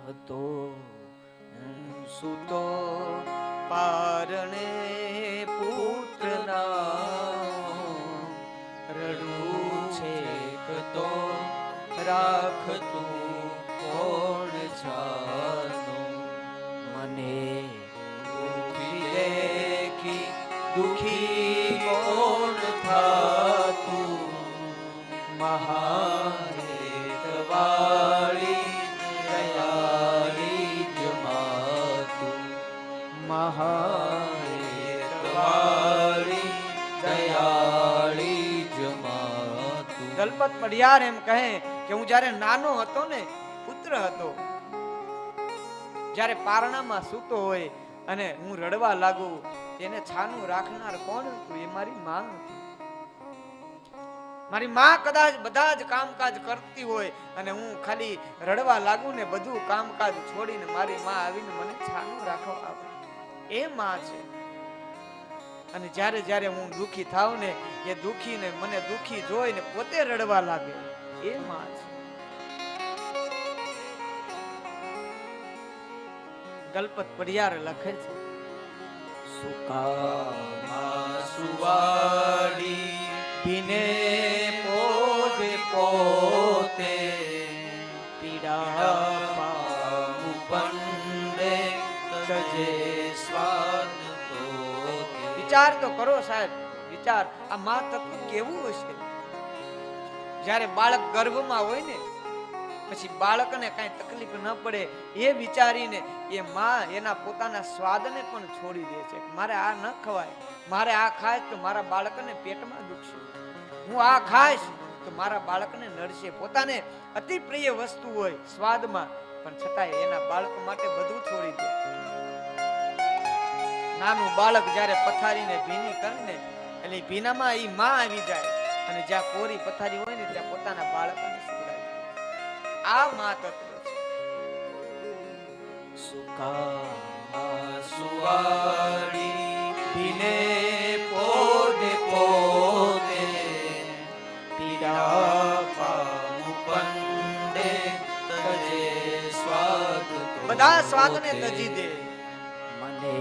હતો સુતો પારણે પુત્રના રડું છે તો રાખતું કોણ જાનું મને દેખી દુખી કોણ થાતું મહાહેતવાળી દયાળી જમાતું મહાહેતવાળી દયાળી જમાતું. દલપત પડિયાર એમ કહે કે હું જ્યારે નાનો હતો ને, પુત્ર હતો, જ્યારે પારણામાં સૂતો હોય અને હું રડવા લાગુ, એને છાનું રાખનાર કોણ હતું? એ મારી માં હતી. મારી માં કદાચ બધા જ કામકાજ કરતી હોય અને હું ખાલી રડવા લાગુ ને બધું કામકાજ છોડીને મારી માં આવીને મને છાનું રાખવા આવે, એ માં છે. અને જ્યારે જ્યારે હું દુખી થાવ ને, એ દુખી ને મને દુખી જોઈને પોતે રડવા લાગે, એ માં છે. દલપત પડિયાર લખે છે, સુકામાં સુવાડી ભીને પોતે પોતે પીડા પામું પંડે તજે સ્વાદ તો. વિચાર તો કરો સાહેબ, વિચાર, આ મા તત્વ કેવું હશે? જ્યારે બાળક ગર્ભમાં હોય ને, પછી બાળકને કઈ તકલીફ ન પડે એ વિચારીને એ માં એના પોતાના સ્વાદને પણ છોડી દે છે. મારે આ ન ખવાય, મારે આ ખાય તો મારા બાળકને પેટમાં દુખશે, હું આ ખાઈશ તો મારા બાળકને નડશે. પોતાને અતિ પ્રિય વસ્તુ હોય સ્વાદમાં, પણ છતાંય એના બાળક માટે બધું છોડી દે. નાનું બાળક જ્યારે પથારીને ભીની કરે ને, એટલે ભીનામાં એ માં આવી જાય અને જ્યાં કોરી પથારી હોય ને ત્યાં પોતાના બાળકને સુવડાવી. આ માં તત્વ છે. સુકામાં સુવાડી ભીને પોતે પોતે પીડા પામું પંડે તજે સ્વાદ. બધા સ્વાદને તજી દે. મને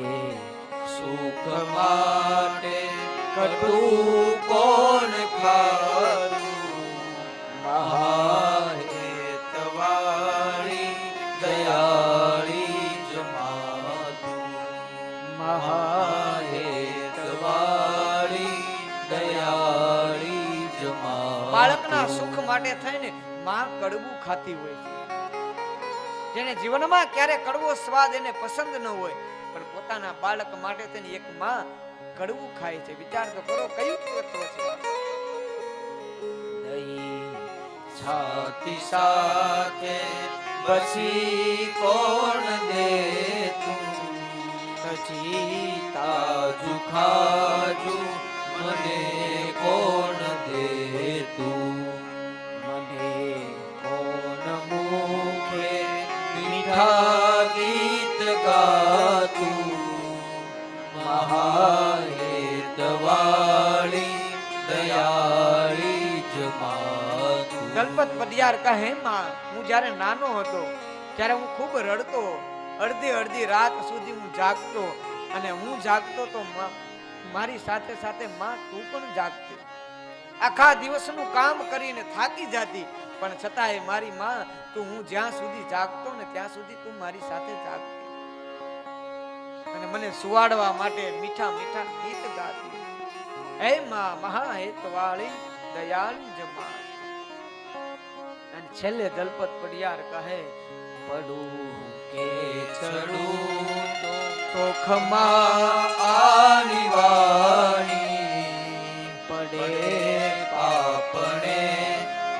સુખ માટે કટું કોણ ખાતું મહાહેતવાળી દયાળી જમાતું મહાહેતવાળી દયાળી જમાતું. બાળકના સુખ માટે થઈને માં કડવું ખાતી હોય છે. જેને જીવનમાં ક્યારે કડવો સ્વાદ એને પસંદ ન હોય, પણ પોતાના બાળક માટે થઈને એક માં કડવું ખાય છે. વિચાર તો કરો, કયું તત્વ છે? દહીં છાતી સાથે બસી કોણ દે તું હજી તાજુ ખાજુ મને કોણ દે તું મને કોણ મુખે મીઠા ગીત ગાતું મહાહેતવાળી દયાળી જમાતું. દલપત પડિયાર કહે, માં હું જ્યારે નાનો હતો ત્યારે હું ખૂબ રડતો, અડધી અડધી રાત સુધી હું જાગતો, અને હું જાગતો તો મારી સાથે સાથે માં તું પણ જાગતી. આખા દિવસનું કામ કરીને થાકી જતી, પણ છતાંય મારી માં તું, હું જ્યાં સુધી જાગતો ને ત્યાં સુધી તું મારી સાથે જાગતી અને મને સુવાડવા માટે મીઠા મીઠા ગીત ગાતી. હે માં મહાહેતવાળી દયાળી જમાત. અને છેલ્લે દલપત પડિયાર કહે, પડું કે ચડું તો ખમા આની વાણી પડે પાપણે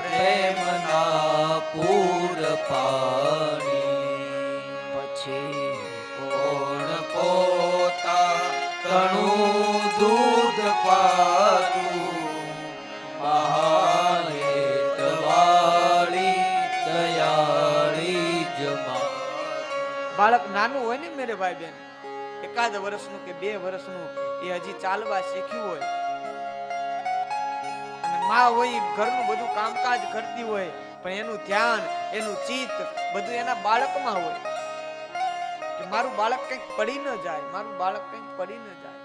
પ્રેમના પૂર પાણી પછી કોણ પોતા તણું દૂધ પાતું મહાહેતવાળી દયાળી જમાત. બાળક નાનું હોય ને મેરે ભાઈ બેન, એકાદ વર્ષનું કે 2 વર્ષનું, એ હજી ચાલવા શીખ્યું હોય અને માં હોય ઘરનું બધું કામકાજ કરતી હોય, પણ એનું ધ્યાન, એનું ચિત્ત બધું એના બાળકમાં હોય કે મારું બાળક કંઈક પડી ન જાય, મારું બાળક કંઈક પડી ન જાય.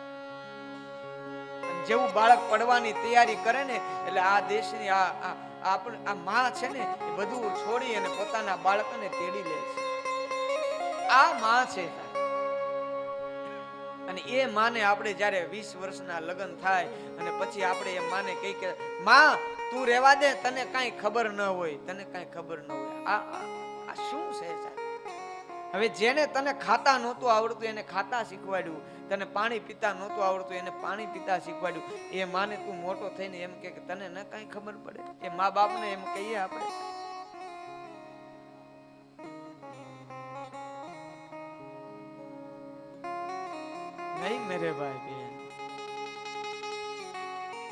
જેવું બાળક પડવાની તૈયારી કરે ને એટલે આ દેશની આ માં છે ને એ બધું છોડી અને પોતાના બાળકને તેડી લે છે. આ માં છે. અને એ માને આપણે જ્યારે 20 વર્ષના લગ્ન થાય અને પછી આપણે એ માને કહી કે માં તું રહેવા દે, તને કાંઈ ખબર ન હોય, તને કાંઈ ખબર ન હોય. આ શું છે સાહેબ? હવે જેને તને ખાતા નહોતું આવડતું એને ખાતા શીખવાડ્યું, તને પાણી પીતા નહોતું આવડતું એને પાણી પીતા શીખવાડ્યું. એ માને તું મોટો થઈને એમ કે તને ન કાંઈ ખબર પડે? એ મા બાપને એમ કહીએ આપણે? નહીં મેરે ભાઈ,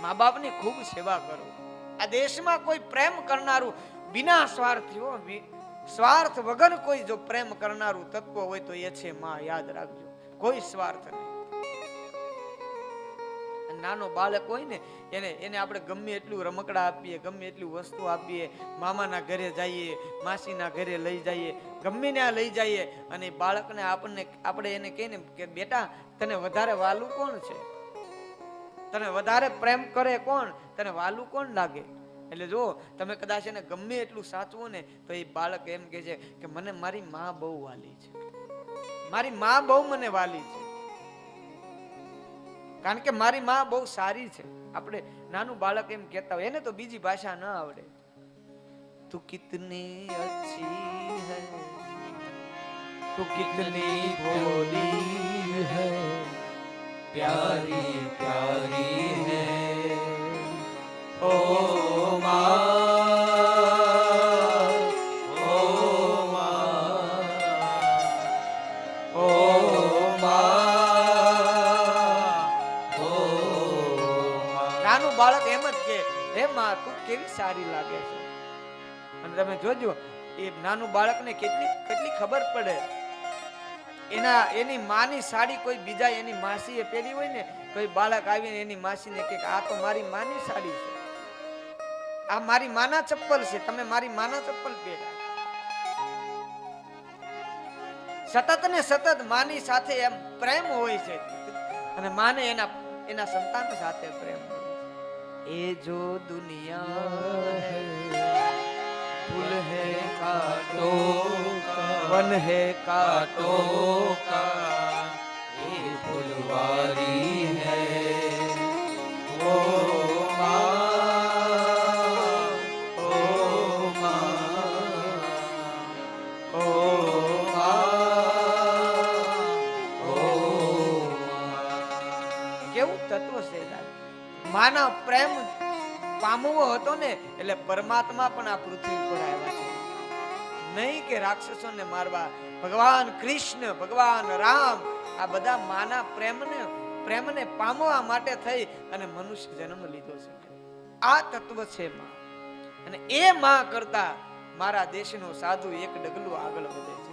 મા બાપની ખૂબ સેવા કરો. આ દેશમાં કોઈ પ્રેમ કરનારું બિના સ્વાર્થીઓ, સ્વાર્થ વગર કોઈ જો પ્રેમ કરનારું તત્વ હોય તો એ છે માં. યાદ રાખજો, કોઈ સ્વાર્થ નહીં. નાનો બાળક હોય ને એને આપણે ગમે એટલું રમકડા આપીએ, ગમે એટલું વસ્તુ આપીએ, મામાના ઘરે જઈએ, માસીના ઘરે લઈ જઈએ, ગમે ત્યાં લઈ જઈએ, અને બાળકને આપણે એને કહીએ ને કે બેટા તને વધારે વાલું કોણ છે, તને વધારે પ્રેમ કરે કોણ, તને વાલું કોણ લાગે? એટલે જો તમે કદાચ એને ગમે એટલું સાચવો ને તો એ બાળક એમ કહે છે કે મને મારી માં બહુ વાલી છે, મારી માં બહુ મને વાલી છે, કારણ કે મારી માં બહુ સારી છે. આપણે નાનું બાળક એમ કહેતા હોય, એને તો બીજી ભાષા ન આવડે. તું કિતની અચ્છી હૈ, તું કિતની ભોલી હૈ, પ્યારી પ્યારી હૈ ઓ માં, ઓ માં, ઓ નાનું બાળક એમ જ કે હે માં તું કેવી સારી લાગે છે. અને તમે જોજો એ નાનું બાળકને કેટલી ખબર પડે. એની માની સાડી કોઈ બીજા એની માસીએ પહેરી હોય ને તો એ બાળક આવીને એની માસીને કહે આ તો મારી માની સાડી છે, આ મારી માના ચપ્પલ છે, તમે મારી માના ચપ્પલ પહેર્યા. સતત ને સતત માની સાથે એમ પ્રેમ હોય છે, અને માને એના સંતાન સાથે પ્રેમ હોય. એ જો દુનિયા હૈ फूल है कांटो का, वन है कांटो का, ये फुलवारी है ओ माँ, ओ माँ, ओ माँ, ओ કેવું તત્વ છે માના પ્રેમ પામવો હતો ને એટલે પરમાત્મા પણ આ પૃથ્વી પર આવ્યા છે. નહીં કે રાક્ષસોને મારવા. ભગવાન કૃષ્ણ, ભગવાન રામ આ બધા માના પ્રેમને પામવા માટે થઈ અને મનુષ્ય જન્મ લીધો છે. આ તત્વ છે માં. અને એ માં કરતા મારા દેશનો સાધુ એક ડગલું આગળ વધે છે.